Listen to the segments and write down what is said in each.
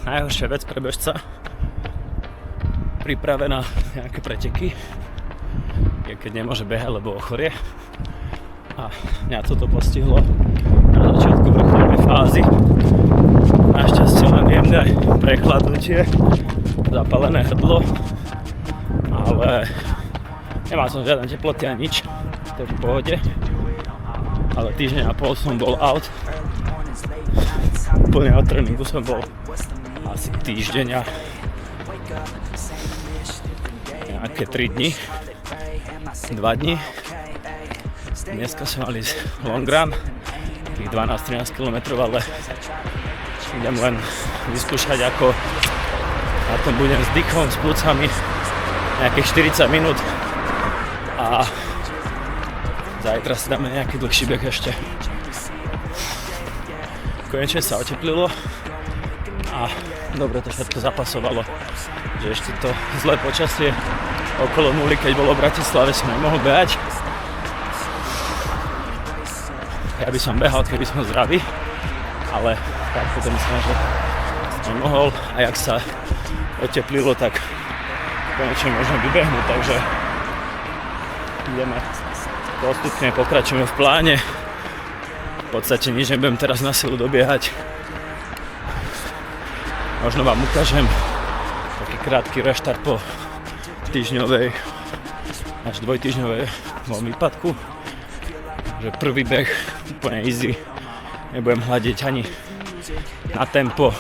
najhoršia vec pre bežca príprave na nejaké preteky je, keď nemôže behať, lebo ochorie. A mňa toto postihlo na začiatku vrcholnej fázy. Našťastie len jemné prechladnutie, zapálené hrdlo, ale nemal som žiadne teploty ani nič, to je v pohode. Ale týždeň a pol som bol out. Úplne od tréningu som bol asi týždeň a nejaké 3 dni, 2 dni. Dneska som mal ísť long run, tých 12-13 km, ale idem len vyskúšať, ako na tom budem s dýchom, s plúcami nejakých 40 minút a zajtra si dáme nejaký dlhší beh ešte. Konečne sa oteplilo a dobre to všetko zapasovalo, že ešte to zlé počasie okolo nuly, keď bolo v Bratislave, som nemohol behať. Ja by som behal, keby som zdravý, ale tak potom myslím, že nemohol a jak sa oteplilo, tak konečne môžem vybehnúť, takže ideme postupne, pokračujeme v pláne. V podstate nič nebudem teraz na silu dobiehať. Možno vám ukážem taký krátky reštart po týždňovej až dvojtýždňovej môjom výpadku. Že prvý beh úplne easy. Nebudem hľadiť ani na tempo.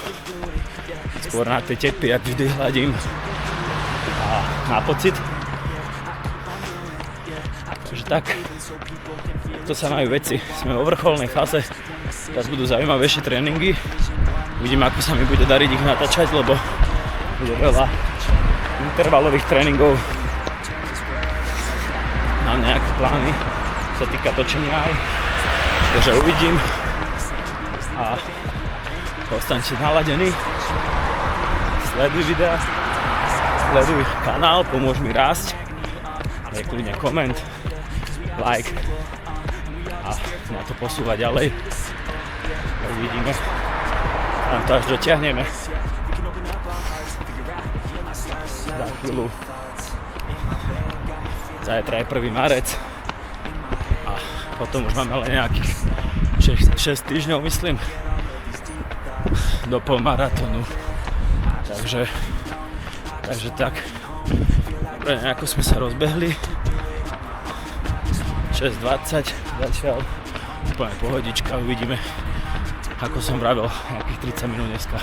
Skôr na tie tepy, jak vždy hľadím. A na pocit. Takže tak. To sa majú veci. Sme vo vrcholnej fáze. Teraz budú zaujímavejšie tréningy. Uvidím, ako sa mi bude dariť ich natáčať, lebo bude veľa intervalových tréningov. Mám nejaké plány, čo sa týka točenia aj. Takže uvidím. A ostaňte naladení. Sleduj videa. Sleduj kanál, pomôž mi rásť. Daj kľudne koment, like. A na to posúva ďalej. Uvidíme. Tam to až dotiahneme. Za chvíľu. Zajtra je 1. marec. A potom už máme len nejakých 6 týždňov, myslím, do polmaratónu. Takže tak. Dobre, nejako sme sa rozbehli. 6:20 zatiaľ, úplne pohodička, uvidíme, ako som vravel, nejakých 30 minút dneska.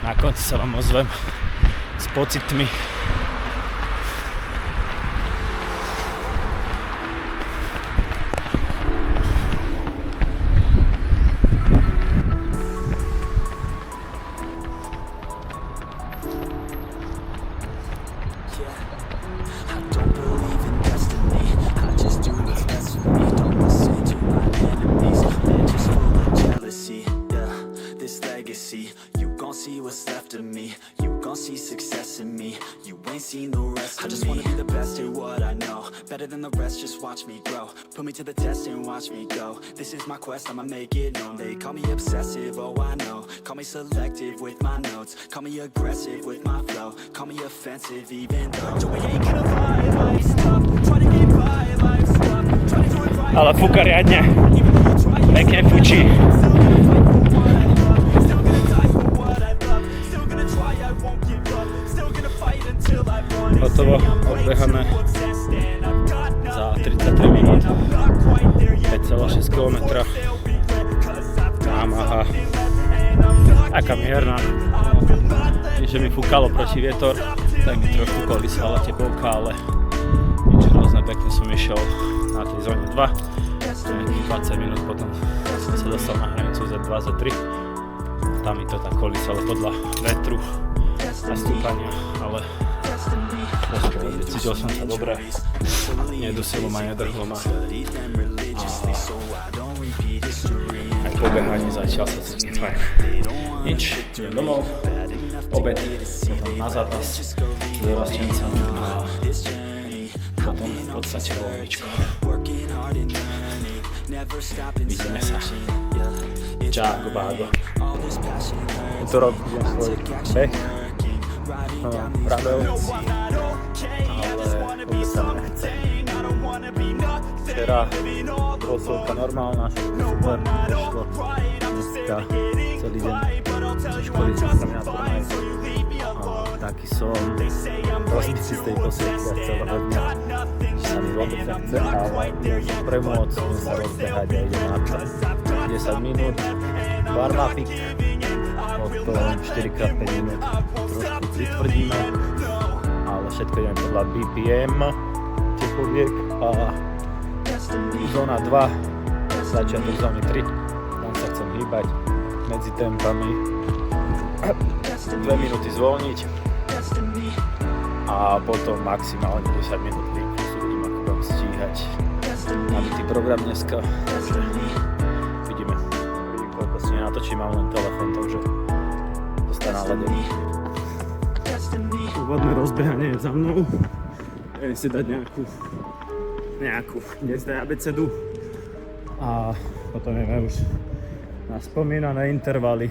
Na konci sa vám ozvem s pocitmi. Watch me grow, put me to the test and watch me go. This is my quest, I'ma make it known. They call me obsessive, oh I know. Call me selective with my notes. Call me aggressive with my flow. Call me offensive even though Joey ain't gonna lie, life's tough. Try to get by, life's tough. Try to do it right. Ale fúka riadne. Pekne fučí. Hotovo, odbehané za 33 minút, 5,6 km. Yamaha, taká mierna. Že mi fúkalo proti vietor, tak mi trošku kolísala tepovka, ale nič hrozné, pekne som išiel na tej zóne 2. Nejakých 20 minút potom som sa dostal na hranicu Z2, Z3. Tam mi to tak kolísalo podľa vetru a stúpania, ale cítil som sa dobre, nedusilo ma, nedrhlo ma a aj po behaní zatiaľ sa cítim fajn. Nič, idem domov, obed, potom na zápas s Levastencami a potom v podstate voľničko. Vidíme sa. Čau, bágo. útorok idem svoj beh Radov, ale vôbec sa mi nechce. Včera posúvka normálna, všetko super, vyšlo. Dneska celý deň zo školy examinátornej. Taký som rozbitý z tej posúvky a celého dňa. Sa mi vôbec nechce, ale môžem premôcť, môžem sa rozbehať a idem na čas. 10 minút, warm-upik, potom 4x5 minút trošku pritvrdíme, ale všetko ideme podľa BPM techoviek a zóna 2, začiatok zóny 3, tam sa chcem hýbať medzi tempami, 2 minúty zvolniť a potom maximálne 10 minút výklus, uvidím ako budem stíhať nabitý program dneska, takže vidíme koľko si nenatočím, mám len telefón, takže dostane naladený. Úvodné rozbehanie je za mnou, idem si dať nejakú dnes daj abecedu a potom ideme už na spomínané intervaly.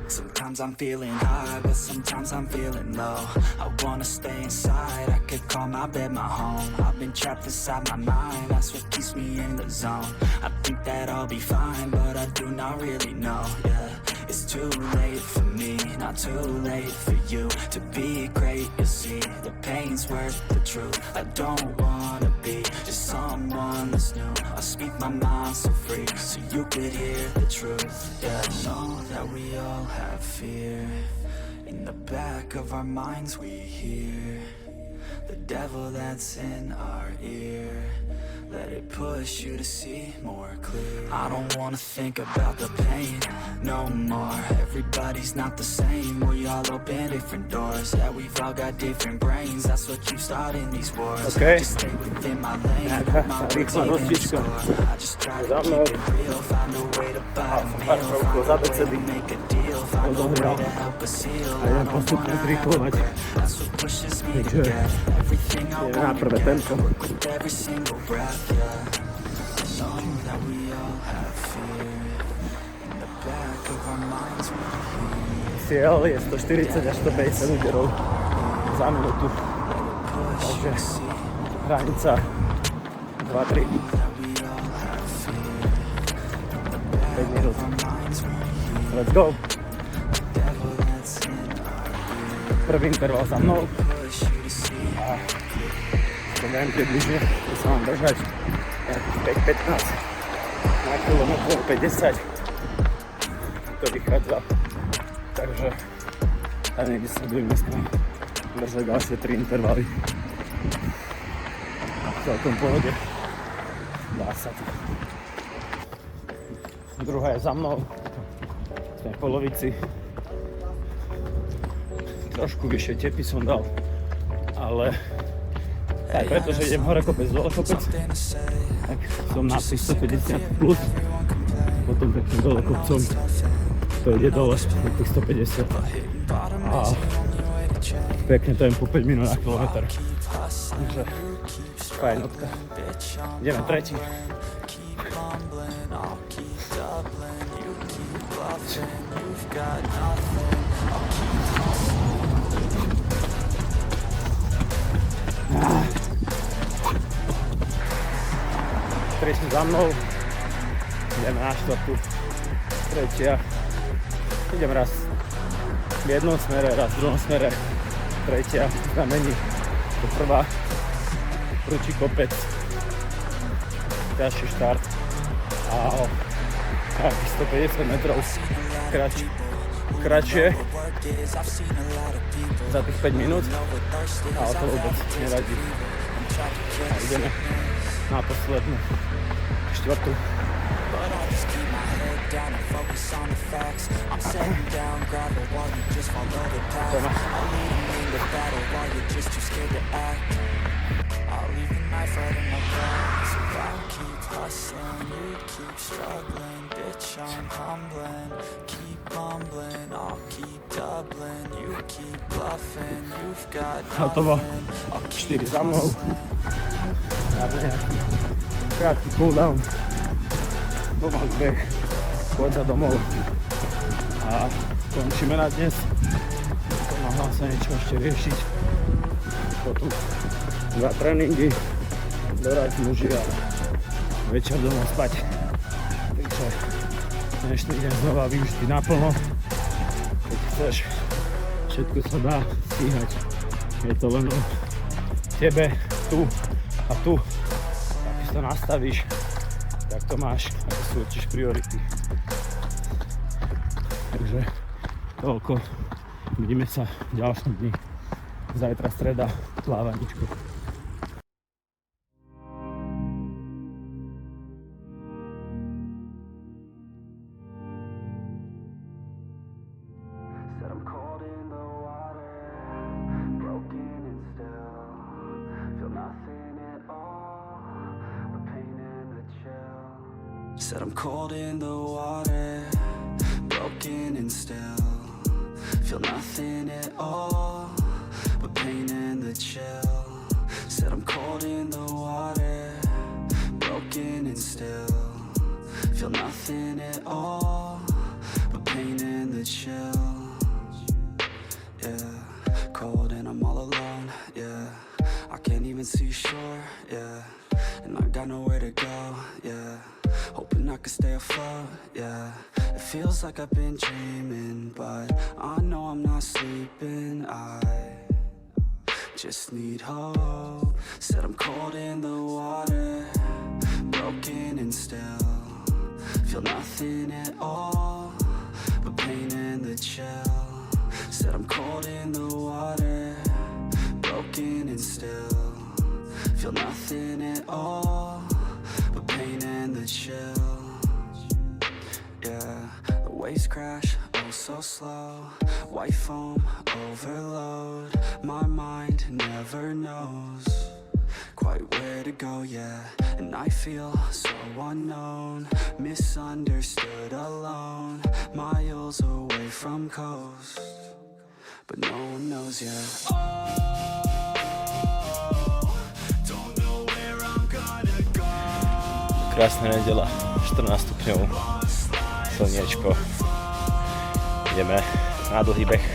Sometimes I'm feeling high, but sometimes I'm feeling low. I wanna stay inside, I could call my bed my home. I've been trapped inside my mind, that's what keeps me in the zone. I think that I'll be fine, but I do not really know, yeah. It's too late for me, not too late for you. To be great, you'll see, the pain's worth the truth. I don't wanna be just someone that's new. I speak my mind so free, so you could hear the truth, yeah. Know that we all have fear. In the back of our minds we hear the devil that's in our ear. Let it push you to see more clear. I don't wanna think about the pain no more. Everybody's not the same. We all open different doors. Yeah, we've all got different brains. That's what keeps starting these wars. Okay. Just stay within my lane. My words even score. I just try to keep it real. Find a way to buy a meal. Find a way to make a deal. Find a way to help us heal. I don't wanna have regret. That's what pushes me to get everything I want. Work with every single breath. Yeah. I know that we all have fear. In the back of our minds we hear. Cieľ je 140 až 150 úderov za minútu. Takže hranica 2-3. 5 minút. Let's go. Prvý interval za mnou. A to viem približne, že sa mám držať 5-15 na kilometr 50. To vychádza. Takže a niekde sa budem dneska držať ďalšie 3 intervaly. V celkom pohode. Dá sa to. Druhá je za mnou. Sme v polovici. Trošku vyššie tepy som dal, ale aj pretože idem hore kopec, dole kopec, tak som na 150 plus, potom pekne dole kopcom, to ide dole na tých 150 a pekne to jem po 5 minút na kilometr, takže fajnotka. Ideme tretí. Prišli za mnou, ideme na štvrtú, tretia, idem raz v jednom smere, raz v druhom smere, tretia, znamení, to prvá, prúči kopec, ťažší štart a nejakých 150 metrov kratšie za tých 5 minút, ale to vôbec nevadí. A ideme na poslednú štvrtú. Hotovo. 4 za mnou. Krátky cooldown. Pomal beh. Chôdza domov. A končíme na dnes. Pomáhal sa niečo ešte riešiť. Potom 2 tréningy, dorať muži a večer doma spať. Takže dnešný deň znova využitý naplno. Keď chceš, všetko sa dá stíhať. Je to len o tebe, tu a tu. Ak si to nastavíš, tak to máš, ako si určíš priority. Takže toľko. Vidíme sa v ďalšom dni. Zajtra streda, plávaničko. Said I'm cold in the water, broken and still feel nothing at all but pain and the chill. Said I'm cold in the water, broken and still feel nothing at all but pain and the chill. Yeah, cold and I'm all alone. Yeah, I can't even see shore. Yeah, and I got nowhere to go. Yeah, hoping I can stay afloat, yeah. It feels like I've been dreaming, but I know I'm not sleeping. I just need hope. Said I'm cold in the water, broken and still feel nothing at all but pain and the chill. Said I'm cold in the water, broken and still feel nothing at all but pain and the chill. Yeah, the waves crash, oh so slow. White foam, overload. My mind never knows quite where to go, yeah. And I feel so unknown, misunderstood, alone. Miles away from coast, but no one knows yet. Krásna nedeľa, 14 stupňov, slniečko. Ideme na dlhý beh.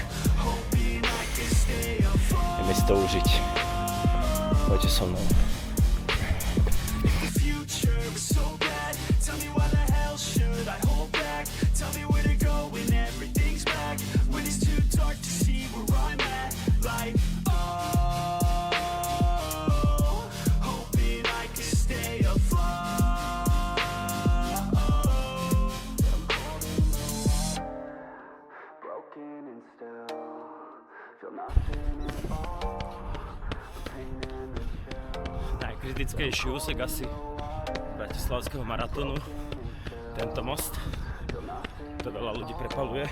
Ideme si to užiť. Poďte so mnou. Najkritickejší úsek asi bratislavského maratónu, tento most, to veľa ľudí prepaluje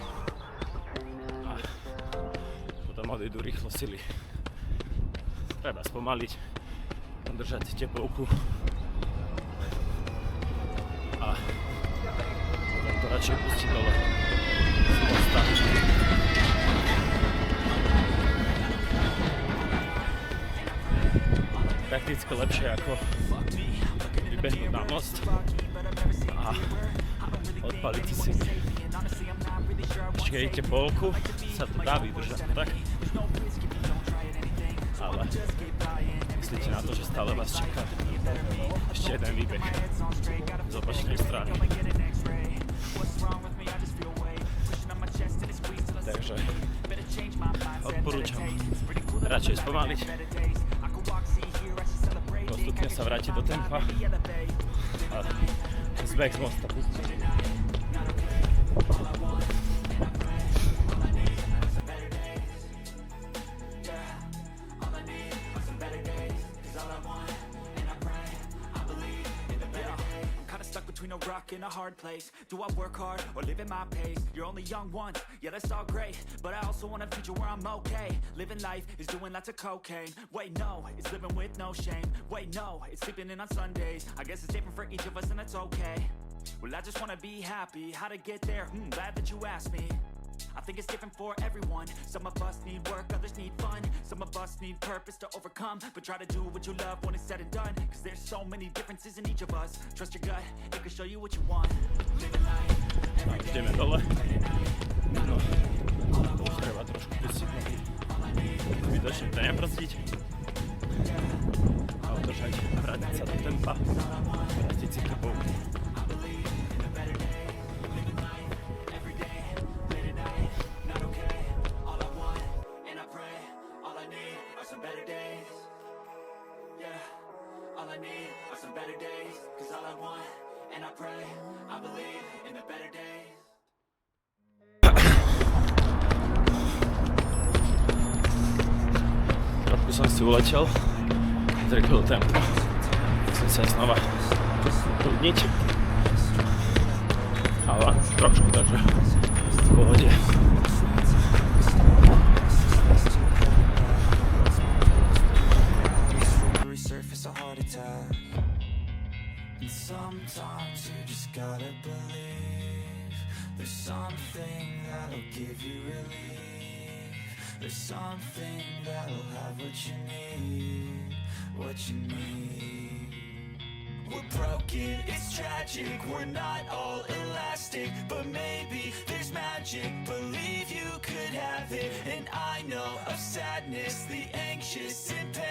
a potom odídu rýchlo sily. Treba spomaliť, držať teplovku a potom to radšej pustiť dole z mosta. Prakticky lepšie ako vybehnúť na most a odpaliť si. Ešte keď idete polku, sa to dá vydržať, tak? Ale myslíte na to, že stále vás čaká ešte jeden výbeh z opačnej strany. Takže odporúčam radšej spomaliť, postupne sa vrátiť do tempa a zbeh z mosta pustiť. Between a rock and a hard place. Do I work hard or live at my pace? You're only young once, yeah that's all great, but I also want a future where I'm okay. Living life is doing lots of cocaine. Wait no, it's living with no shame. Wait no, it's sleeping in on Sundays. I guess it's different for each of us and that's okay. Well I just wanna be happy. How to get there? Glad that you asked me. I think it's different for everyone. Some of us need work, others need fun. Some of us need purpose to overcome. But try to do what you love when it's said and done. Cause there's so many differences in each of us. Trust your gut, it can show you what you want. Living life every day. Ideme dole. No, to už treba trošku pustiť nohy. Zbytočne to nebrzdiť. A udržať, vrátiť sa do tempa, vrátiť si krvou. Trošku som si uletel, zrekol tempo. Musím sa znova ukludniť. Ale trošku, takže v pohode. Resurface a heart attack. And sometimes you just gotta believe there's something that'll give you relief. There's something that'll have what you need, what you need. We're broken, it's tragic, we're not all elastic, but maybe there's magic, believe you could have it. And I know of sadness, the anxious and pain.